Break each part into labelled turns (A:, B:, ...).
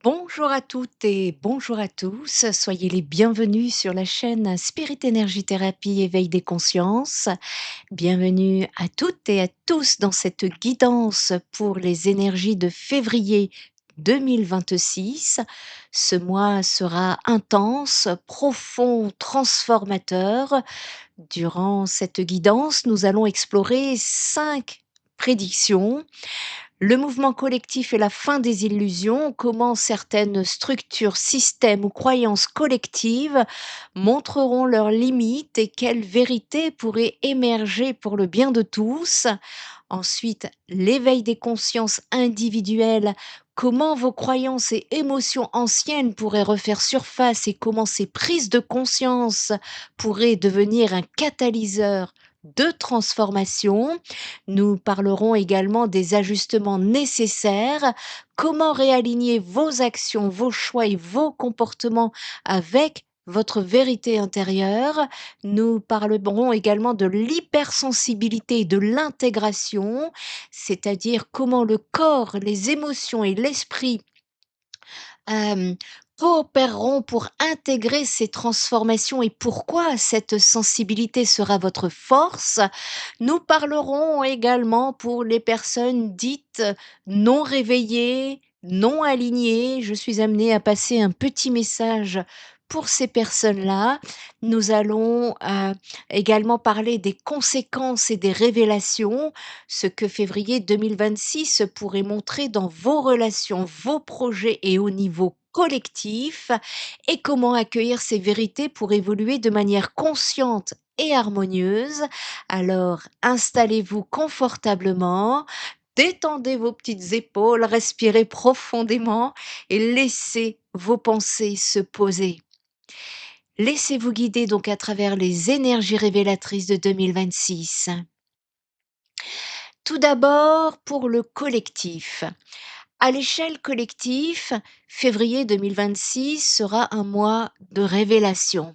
A: Bonjour à toutes et bonjour à tous. Soyez les bienvenus sur la chaîne Spirit Énergie Thérapie Éveil des consciences. Bienvenue à toutes et à tous dans cette guidance pour les énergies de février 2026. Ce mois sera intense, profond, transformateur. Durant cette guidance, nous allons explorer 5 prédictions: le mouvement collectif et la fin des illusions, comment certaines structures, systèmes ou croyances collectives montreront leurs limites et quelles vérités pourraient émerger pour le bien de tous. Ensuite, l'éveil des consciences individuelles, comment vos croyances et émotions anciennes pourraient refaire surface et comment ces prises de conscience pourraient devenir un catalyseur de transformation. Nous parlerons également des ajustements nécessaires, comment réaligner vos actions, vos choix et vos comportements avec votre vérité intérieure. Nous parlerons également de l'hypersensibilité et de l'intégration, c'est-à-dire comment le corps, les émotions et l'esprit hem, coopéreront pour intégrer ces transformations et pourquoi cette sensibilité sera votre force. Nous parlerons également pour les personnes dites non réveillées, non alignées. Je suis amenée à passer un petit message pour ces personnes-là. Nous allons, également parler des conséquences et des révélations, ce que février 2026 pourrait montrer dans vos relations, vos projets et au niveau collectif, et comment accueillir ces vérités pour évoluer de manière consciente et harmonieuse. Alors, installez-vous confortablement, détendez vos petites épaules, respirez profondément et laissez vos pensées se poser. Laissez-vous guider donc à travers les énergies révélatrices de 2026. Tout d'abord, pour le collectif. À l'échelle collective, février 2026 sera un mois de révélation.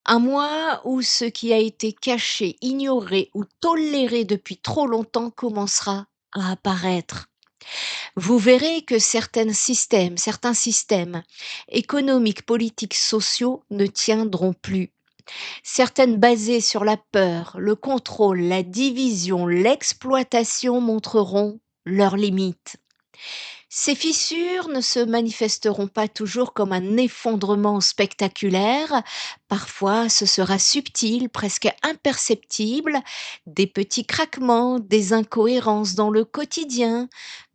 A: Un mois où ce qui a été caché, ignoré ou toléré depuis trop longtemps commencera à apparaître. Vous verrez que certains systèmes économiques, politiques, sociaux ne tiendront plus. Certaines basées sur la peur, le contrôle, la division, l'exploitation montreront leurs limites. Ces fissures ne se manifesteront pas toujours comme un effondrement spectaculaire. Parfois, ce sera subtil, presque imperceptible, des petits craquements, des incohérences dans le quotidien.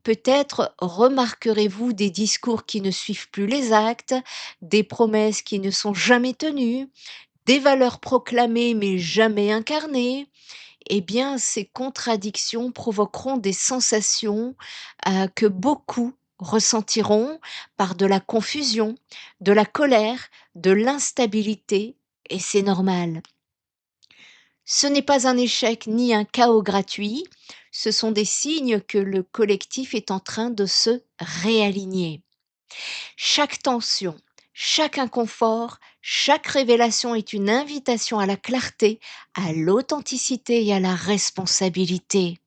A: Peut-être remarquerez-vous des discours qui ne suivent plus les actes, des promesses qui ne sont jamais tenues, des valeurs proclamées mais jamais incarnées. Eh bien, ces contradictions provoqueront des sensations, que beaucoup ressentiront par de la confusion, de la colère, de l'instabilité, et c'est normal. Ce n'est pas un échec ni un chaos gratuit, ce sont des signes que le collectif est en train de se réaligner. Chaque tension, chaque inconfort, chaque révélation est une invitation à la clarté, à l'authenticité et à la responsabilité.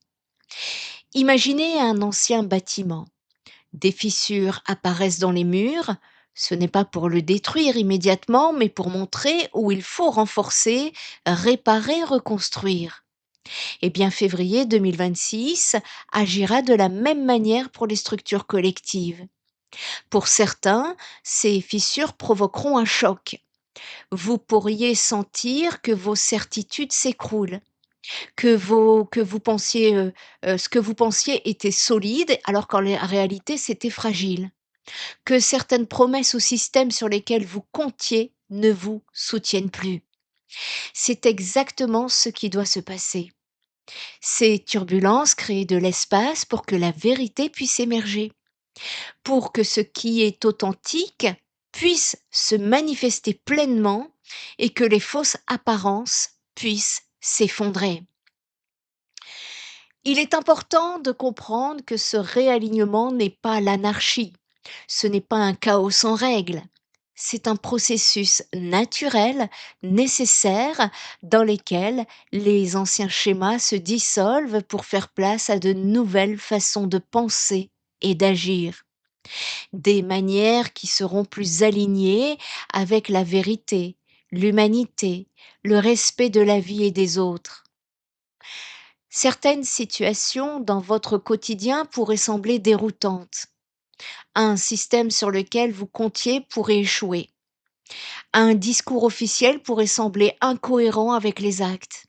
A: Imaginez un ancien bâtiment. Des fissures apparaissent dans les murs. Ce n'est pas pour le détruire immédiatement, mais pour montrer où il faut renforcer, réparer, reconstruire. Eh bien, février 2026 agira de la même manière pour les structures collectives. Pour certains, ces fissures provoqueront un choc. Vous pourriez sentir que vos certitudes s'écroulent, que vous pensiez, ce que vous pensiez était solide alors qu'en réalité c'était fragile, que certaines promesses ou systèmes sur lesquels vous comptiez ne vous soutiennent plus. C'est exactement ce qui doit se passer. Ces turbulences créent de l'espace pour que la vérité puisse émerger, pour que ce qui est authentique puisse se manifester pleinement et que les fausses apparences puissent s'effondrer. Il est important de comprendre que ce réalignement n'est pas l'anarchie, ce n'est pas un chaos sans règles. C'est un processus naturel, nécessaire, dans lequel les anciens schémas se dissolvent pour faire place à de nouvelles façons de penser et d'agir. des manières qui seront plus alignées avec la vérité, l'humanité, le respect de la vie et des autres. Certaines situations dans votre quotidien pourraient sembler déroutantes. Un système sur lequel vous comptiez pourrait échouer. Un discours officiel pourrait sembler incohérent avec les actes.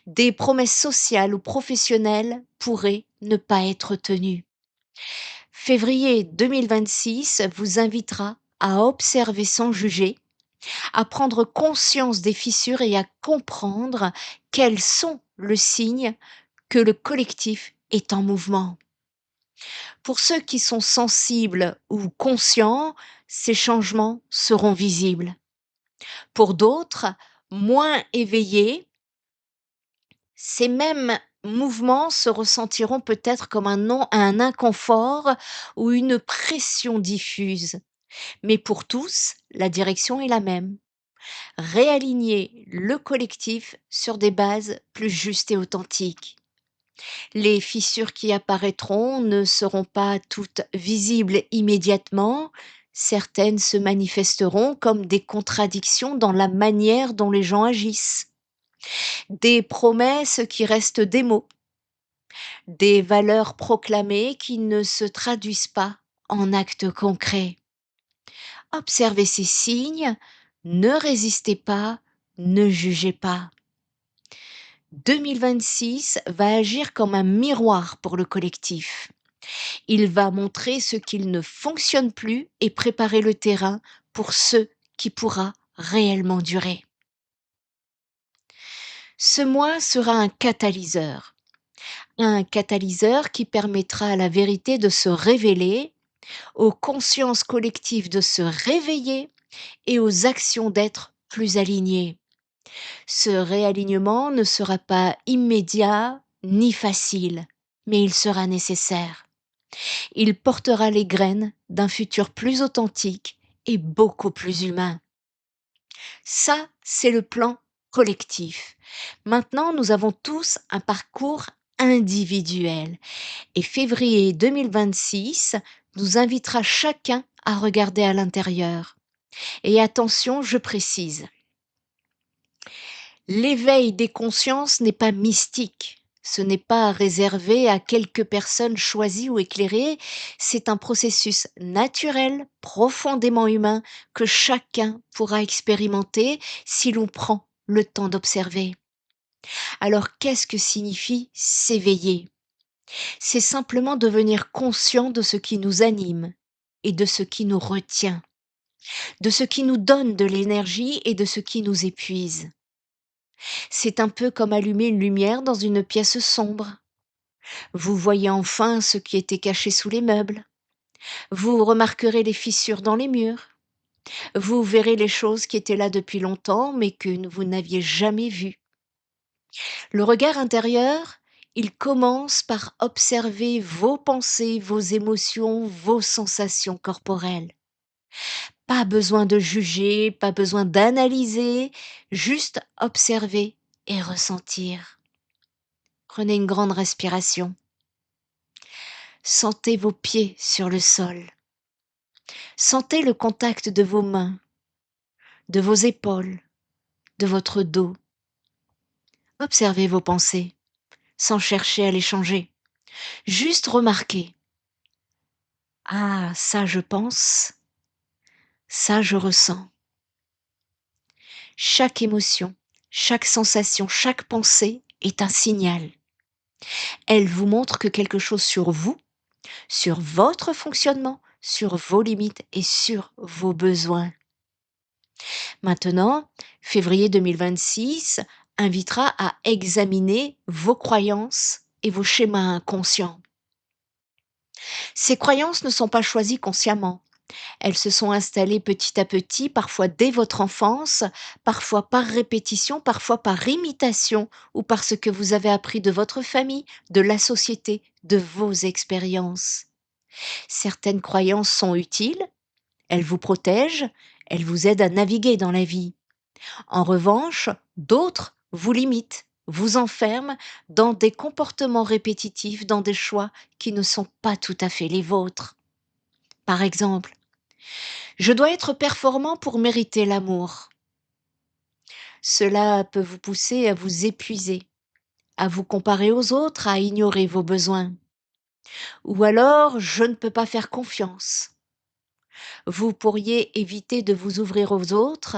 A: Des promesses sociales ou professionnelles pourraient ne pas être tenues. Février 2026 vous invitera à observer sans juger, à prendre conscience des fissures et à comprendre quels sont le signe que le collectif est en mouvement. Pour ceux qui sont sensibles ou conscients, ces changements seront visibles. Pour d'autres, moins éveillés, ces mêmes mouvements se ressentiront peut-être comme un inconfort ou une pression diffuse. Mais pour tous, la direction est la même. Réaligner le collectif sur des bases plus justes et authentiques. Les fissures qui apparaîtront ne seront pas toutes visibles immédiatement. Certaines se manifesteront comme des contradictions dans la manière dont les gens agissent. Des promesses qui restent des mots, des valeurs proclamées qui ne se traduisent pas en actes concrets. Observez ces signes, ne résistez pas, ne jugez pas. 2026 va agir comme un miroir pour le collectif. Il va montrer ce qu'il ne fonctionne plus et préparer le terrain pour ce qui pourra réellement durer. Ce mois sera un catalyseur qui permettra à la vérité de se révéler, aux consciences collectives de se réveiller et aux actions d'être plus alignées. Ce réalignement ne sera pas immédiat ni facile, mais il sera nécessaire. Il portera les graines d'un futur plus authentique et beaucoup plus humain. Ça, c'est le plan collectif. Maintenant, nous avons tous un parcours individuel et février 2026 nous invitera chacun à regarder à l'intérieur. Et attention, je précise, l'éveil des consciences n'est pas mystique. Ce n'est pas réservé à quelques personnes choisies ou éclairées, c'est un processus naturel, profondément humain, que chacun pourra expérimenter si l'on prend le temps d'observer. Alors qu'est-ce que signifie s'éveiller? C'est simplement devenir conscient de ce qui nous anime et de ce qui nous retient, de ce qui nous donne de l'énergie et de ce qui nous épuise. C'est un peu comme allumer une lumière dans une pièce sombre. Vous voyez enfin ce qui était caché sous les meubles. Vous remarquerez les fissures dans les murs. Vous verrez les choses qui étaient là depuis longtemps mais que vous n'aviez jamais vues. Le regard intérieur, il commence par observer vos pensées, vos émotions, vos sensations corporelles. Pas besoin de juger, pas besoin d'analyser, juste observer et ressentir. Prenez une grande respiration. Sentez vos pieds sur le sol. Sentez le contact de vos mains, de vos épaules, de votre dos. Observez vos pensées, sans chercher à les changer. Juste remarquez. Ah, ça je pense, ça je ressens. Chaque émotion, chaque sensation, chaque pensée est un signal. Elle vous montre que quelque chose sur vous, sur votre fonctionnement, sur vos limites et sur vos besoins. Maintenant, février 2026 invitera à examiner vos croyances et vos schémas inconscients. Ces croyances ne sont pas choisies consciemment. Elles se sont installées petit à petit, parfois dès votre enfance, parfois par répétition, parfois par imitation ou parce que vous avez appris de votre famille, de la société, de vos expériences. Certaines croyances sont utiles, elles vous protègent, elles vous aident à naviguer dans la vie. En revanche, d'autres vous limitent, vous enferment dans des comportements répétitifs, dans des choix qui ne sont pas tout à fait les vôtres. Par exemple, je dois être performant pour mériter l'amour. Cela peut vous pousser à vous épuiser, à vous comparer aux autres, à ignorer vos besoins. Ou alors, je ne peux pas faire confiance. Vous pourriez éviter de vous ouvrir aux autres,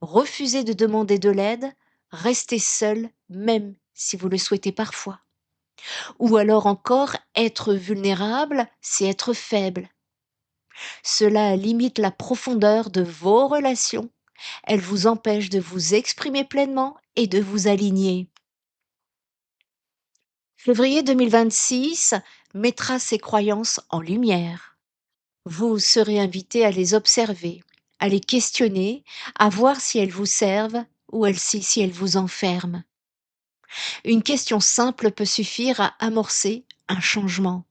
A: refuser de demander de l'aide, rester seul, même si vous le souhaitez parfois. Ou alors encore, être vulnérable, c'est être faible. Cela limite la profondeur de vos relations. Elle vous empêche de vous exprimer pleinement et de vous aligner. Février 2026 mettra ces croyances en lumière. Vous serez invité à les observer, à les questionner, à voir si elles vous servent ou si elles vous enferment. Une question simple peut suffire à amorcer un changement.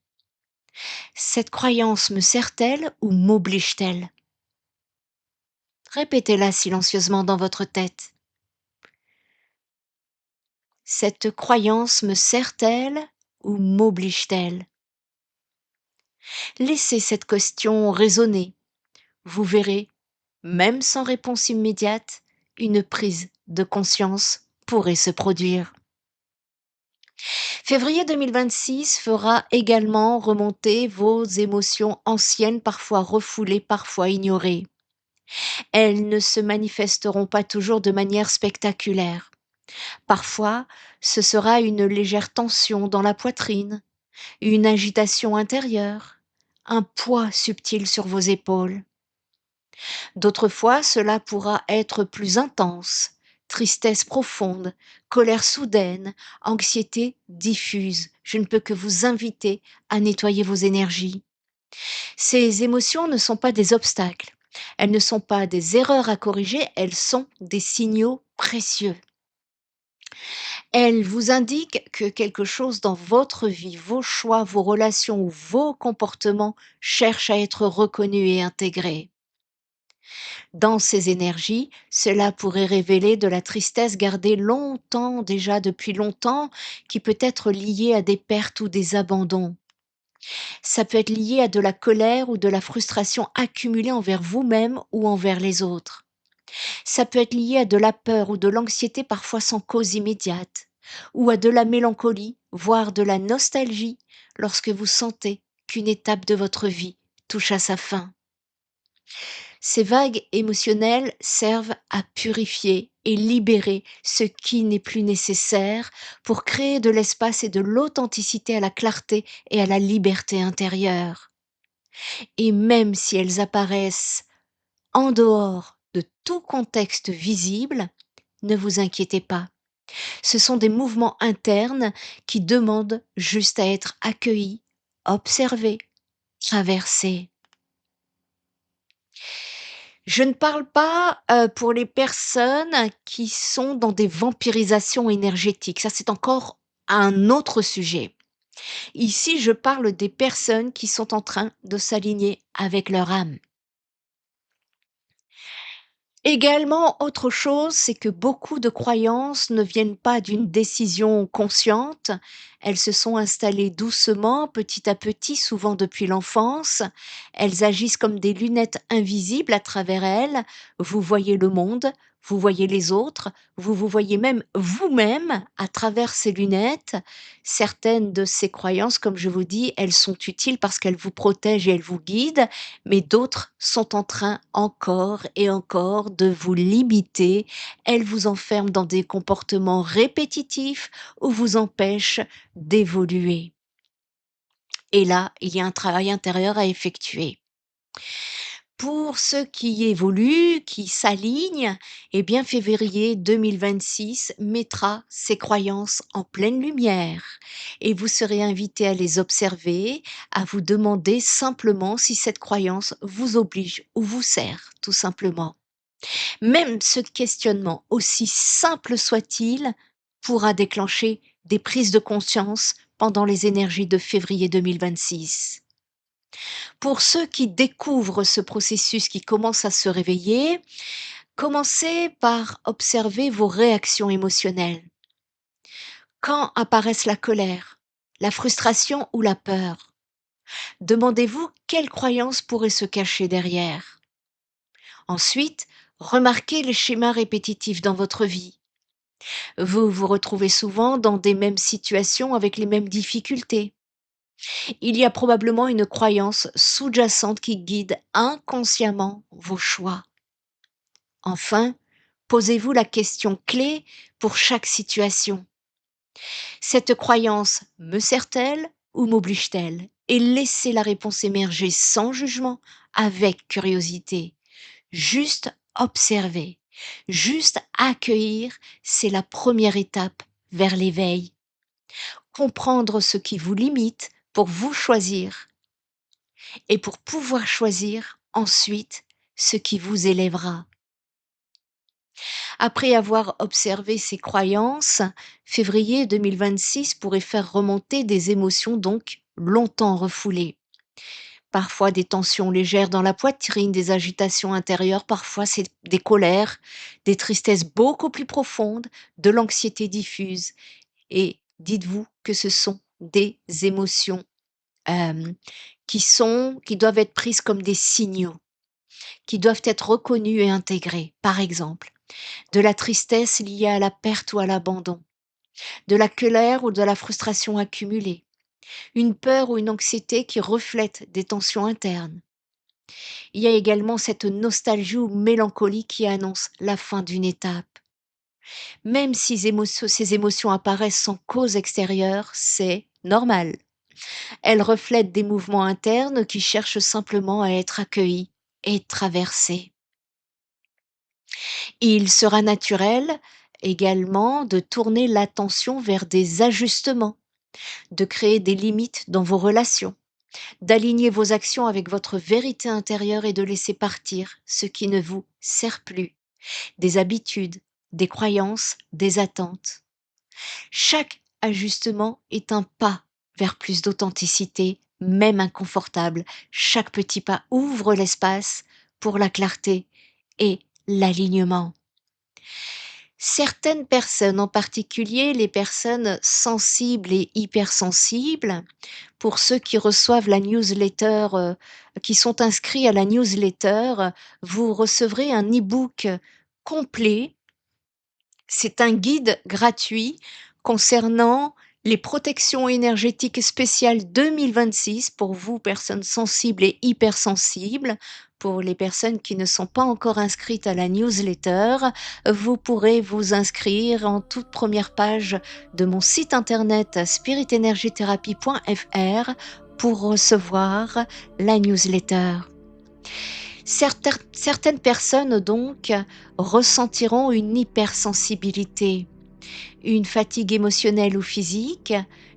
A: Cette croyance me sert-elle ou m'oblige-t-elle? Répétez-la silencieusement dans votre tête. Cette croyance me sert-elle ou m'oblige-t-elle? Laissez cette question résonner. Vous verrez, même sans réponse immédiate, une prise de conscience pourrait se produire. Février 2026 fera également remonter vos émotions anciennes, parfois refoulées, parfois ignorées. Elles ne se manifesteront pas toujours de manière spectaculaire. Parfois, ce sera une légère tension dans la poitrine, une agitation intérieure, un poids subtil sur vos épaules. D'autres fois, cela pourra être plus intense, tristesse profonde, colère soudaine, anxiété diffuse. Je ne peux que vous inviter à nettoyer vos énergies. Ces émotions ne sont pas des obstacles, elles ne sont pas des erreurs à corriger, elles sont des signaux précieux. Elles vous indiquent que quelque chose dans votre vie, vos choix, vos relations ou vos comportements cherchent à être reconnus et intégrés. Dans ces énergies, cela pourrait révéler de la tristesse gardée longtemps, déjà depuis longtemps, qui peut être liée à des pertes ou des abandons. Ça peut être lié à de la colère ou de la frustration accumulée envers vous-même ou envers les autres. Ça peut être lié à de la peur ou de l'anxiété parfois sans cause immédiate, ou à de la mélancolie, voire de la nostalgie, lorsque vous sentez qu'une étape de votre vie touche à sa fin. Ces vagues émotionnelles servent à purifier et libérer ce qui n'est plus nécessaire pour créer de l'espace et de l'authenticité à la clarté et à la liberté intérieure. Et même si elles apparaissent en dehors de tout contexte visible, ne vous inquiétez pas. Ce sont des mouvements internes qui demandent juste à être accueillis, observés, traversés. Je ne parle pas, pour les personnes qui sont dans des vampirisations énergétiques. Ça, c'est encore un autre sujet. Ici, je parle des personnes qui sont en train de s'aligner avec leur âme. Également, autre chose, c'est que beaucoup de croyances ne viennent pas d'une décision consciente. Elles se sont installées doucement, petit à petit, souvent depuis l'enfance. Elles agissent comme des lunettes invisibles à travers elles. Vous voyez le monde, vous voyez les autres, vous vous voyez même vous-même à travers ces lunettes. Certaines de ces croyances, comme je vous dis, elles sont utiles parce qu'elles vous protègent et elles vous guident, mais d'autres sont en train encore et encore de vous limiter. Elles vous enferment dans des comportements répétitifs ou vous empêchent d'évoluer. Et là, il y a un travail intérieur à effectuer. Pour ceux qui évoluent, qui s'alignent, eh bien février 2026 mettra ces croyances en pleine lumière et vous serez invité à les observer, à vous demander simplement si cette croyance vous oblige ou vous sert, tout simplement. Même ce questionnement, aussi simple soit-il, pourra déclencher des prises de conscience pendant les énergies de février 2026. Pour ceux qui découvrent ce processus, qui commencent à se réveiller, commencez par observer vos réactions émotionnelles. Quand apparaissent la colère, la frustration ou la peur? Demandez-vous quelle croyance pourrait se cacher derrière. Ensuite, remarquez les schémas répétitifs dans votre vie. Vous vous retrouvez souvent dans des mêmes situations avec les mêmes difficultés. Il y a probablement une croyance sous-jacente qui guide inconsciemment vos choix. Enfin, posez-vous la question clé pour chaque situation. Cette croyance me sert-elle ou m'oblige-t-elle? Et laissez la réponse émerger sans jugement, avec curiosité. Juste observer, juste accueillir, c'est la première étape vers l'éveil. Comprendre ce qui vous limite pour vous choisir et pour pouvoir choisir ensuite ce qui vous élèvera. Après avoir observé ces croyances, février 2026 pourrait faire remonter des émotions donc longtemps refoulées. Parfois des tensions légères dans la poitrine, des agitations intérieures, parfois c'est des colères, des tristesses beaucoup plus profondes, de l'anxiété diffuse. Et dites-vous que ce sont des émotions euh, qui doivent être prises comme des signaux, qui doivent être reconnus et intégrés. Par exemple, de la tristesse liée à la perte ou à l'abandon, de la colère ou de la frustration accumulée, une peur ou une anxiété qui reflète des tensions internes. Il y a également cette nostalgie ou mélancolie qui annonce la fin d'une étape. Même si ces émotions apparaissent sans cause extérieure, c'est normal. Elles reflètent des mouvements internes qui cherchent simplement à être accueillis et traversés. Il sera naturel également de tourner l'attention vers des ajustements, de créer des limites dans vos relations, d'aligner vos actions avec votre vérité intérieure et de laisser partir ce qui ne vous sert plus, des habitudes, des croyances, des attentes. Chaque ajustement est un pas vers plus d'authenticité, même inconfortable. Chaque petit pas ouvre l'espace pour la clarté et l'alignement. Certaines personnes, en particulier les personnes sensibles et hypersensibles, pour ceux qui reçoivent la newsletter, qui sont inscrits à la newsletter, vous recevrez un e-book complet. C'est un guide gratuit concernant les protections énergétiques spéciales 2026 pour vous, personnes sensibles et hypersensibles. Pour les personnes qui ne sont pas encore inscrites à la newsletter, vous pourrez vous inscrire en toute première page de mon site internet spiritenergiethérapie.fr pour recevoir la newsletter. Certaines personnes donc ressentiront une hypersensibilité, une fatigue émotionnelle ou physique,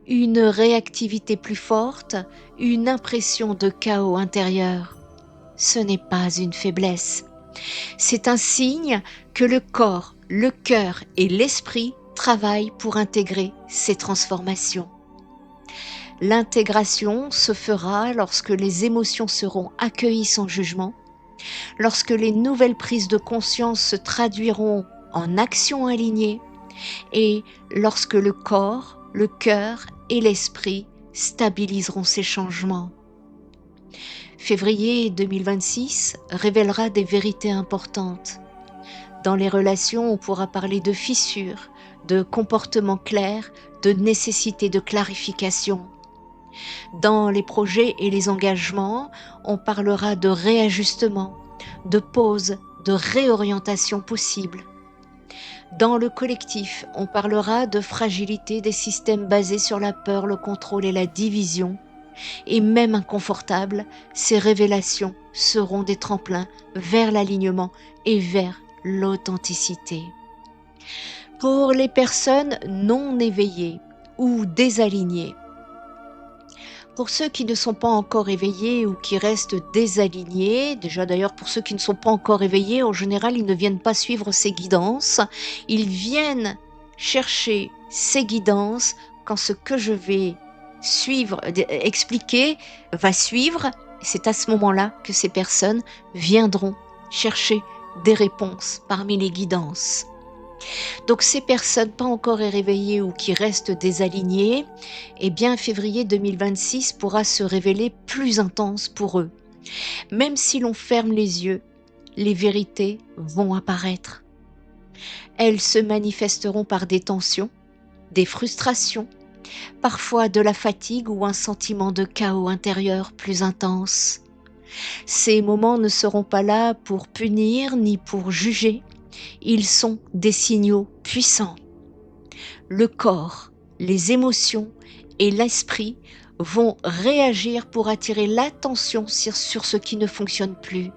A: une réactivité plus forte, une impression de chaos intérieur. Ce n'est pas une faiblesse. C'est un signe que le corps, le cœur et l'esprit travaillent pour intégrer ces transformations. L'intégration se fera lorsque les émotions seront accueillies sans jugement, lorsque les nouvelles prises de conscience se traduiront en actions alignées et lorsque le corps, le cœur et l'esprit stabiliseront ces changements. Février 2026 révélera des vérités importantes. Dans les relations, on pourra parler de fissures, de comportements clairs, de nécessité de clarification. Dans les projets et les engagements, on parlera de réajustement, de pause, de réorientation possible. Dans le collectif, on parlera de fragilité des systèmes basés sur la peur, le contrôle et la division. Et même inconfortables, ces révélations seront des tremplins vers l'alignement et vers l'authenticité. Pour les personnes non éveillées ou désalignées, pour ceux qui ne sont pas encore éveillés ou qui restent désalignés, déjà d'ailleurs pour ceux qui ne sont pas encore éveillés, en général ils ne viennent pas suivre ces guidances, ils viennent chercher ces guidances quand ce que je vais expliquer va suivre. C'est à ce moment-là que ces personnes viendront chercher des réponses parmi les guidances. Donc ces personnes pas encore réveillées ou qui restent désalignées, eh bien février 2026 pourra se révéler plus intense pour eux. Même si l'on ferme les yeux, les vérités vont apparaître. Elles se manifesteront par des tensions, des frustrations, parfois de la fatigue ou un sentiment de chaos intérieur plus intense. Ces moments ne seront pas là pour punir ni pour juger, ils sont des signaux puissants. Le corps, les émotions et l'esprit vont réagir pour attirer l'attention sur ce qui ne fonctionne plus.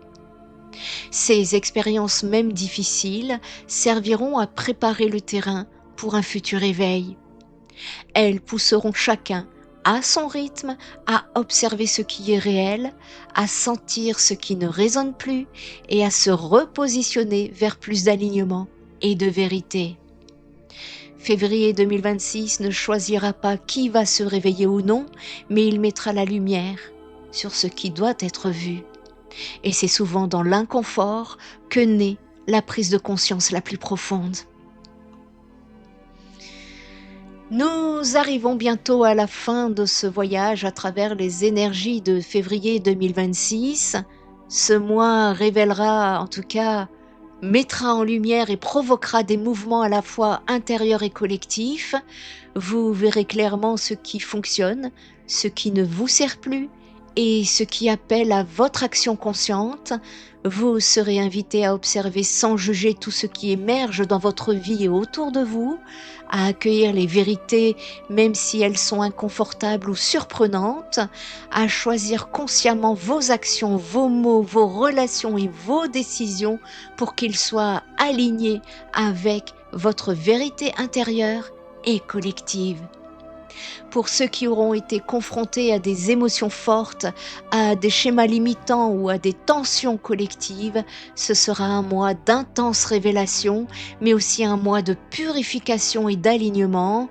A: Ces expériences, même difficiles, serviront à préparer le terrain pour un futur éveil. Elles pousseront chacun à son rythme à observer ce qui est réel, à sentir ce qui ne résonne plus et à se repositionner vers plus d'alignement et de vérité. Février 2026 ne choisira pas qui va se réveiller ou non, mais il mettra la lumière sur ce qui doit être vu. Et c'est souvent dans l'inconfort que naît la prise de conscience la plus profonde. Nous arrivons bientôt à la fin de ce voyage à travers les énergies de février 2026. Ce mois révélera, en tout cas, mettra en lumière et provoquera des mouvements à la fois intérieurs et collectifs. Vous verrez clairement ce qui fonctionne, ce qui ne vous sert plus et ce qui appelle à votre action consciente. Vous serez invité à observer sans juger tout ce qui émerge dans votre vie et autour de vous, à accueillir les vérités même si elles sont inconfortables ou surprenantes, à choisir consciemment vos actions, vos mots, vos relations et vos décisions pour qu'ils soient alignés avec votre vérité intérieure et collective. Pour ceux qui auront été confrontés à des émotions fortes, à des schémas limitants ou à des tensions collectives, ce sera un mois d'intenses révélations, mais aussi un mois de purification et d'alignement.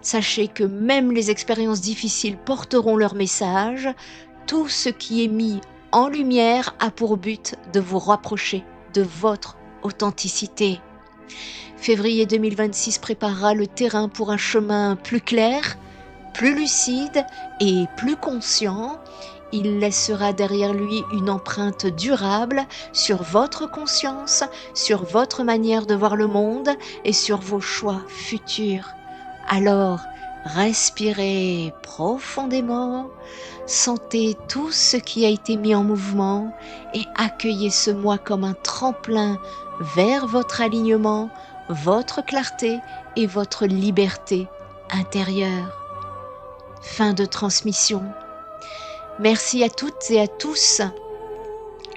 A: Sachez que même les expériences difficiles porteront leur message. Tout ce qui est mis en lumière a pour but de vous rapprocher de votre authenticité. Février 2026 préparera le terrain pour un chemin plus clair, plus lucide et plus conscient. Il laissera derrière lui une empreinte durable sur votre conscience, sur votre manière de voir le monde et sur vos choix futurs. Alors, respirez profondément, sentez tout ce qui a été mis en mouvement et accueillez ce mois comme un tremplin vers votre alignement, votre clarté et votre liberté intérieure. Fin de transmission. Merci à toutes et à tous,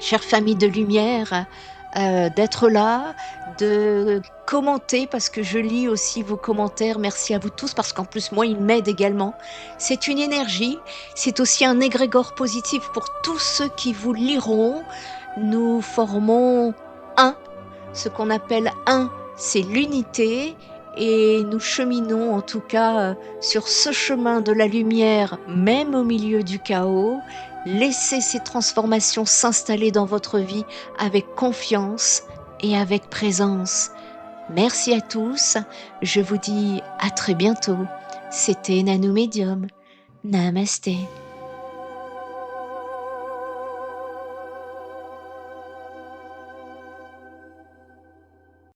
A: chère famille de lumière, d'être là, de commenter parce que je lis aussi vos commentaires. Merci à vous tous parce qu'en plus moi ils m'aident également. C'est une énergie, c'est aussi un égrégore positif pour tous ceux qui vous liront. Nous formons un, ce qu'on appelle un, c'est l'unité. Et nous cheminons en tout cas sur ce chemin de la lumière, même au milieu du chaos. Laissez ces transformations s'installer dans votre vie avec confiance et avec présence. Merci à tous, je vous dis à très bientôt. C'était Nano Medium. Namasté.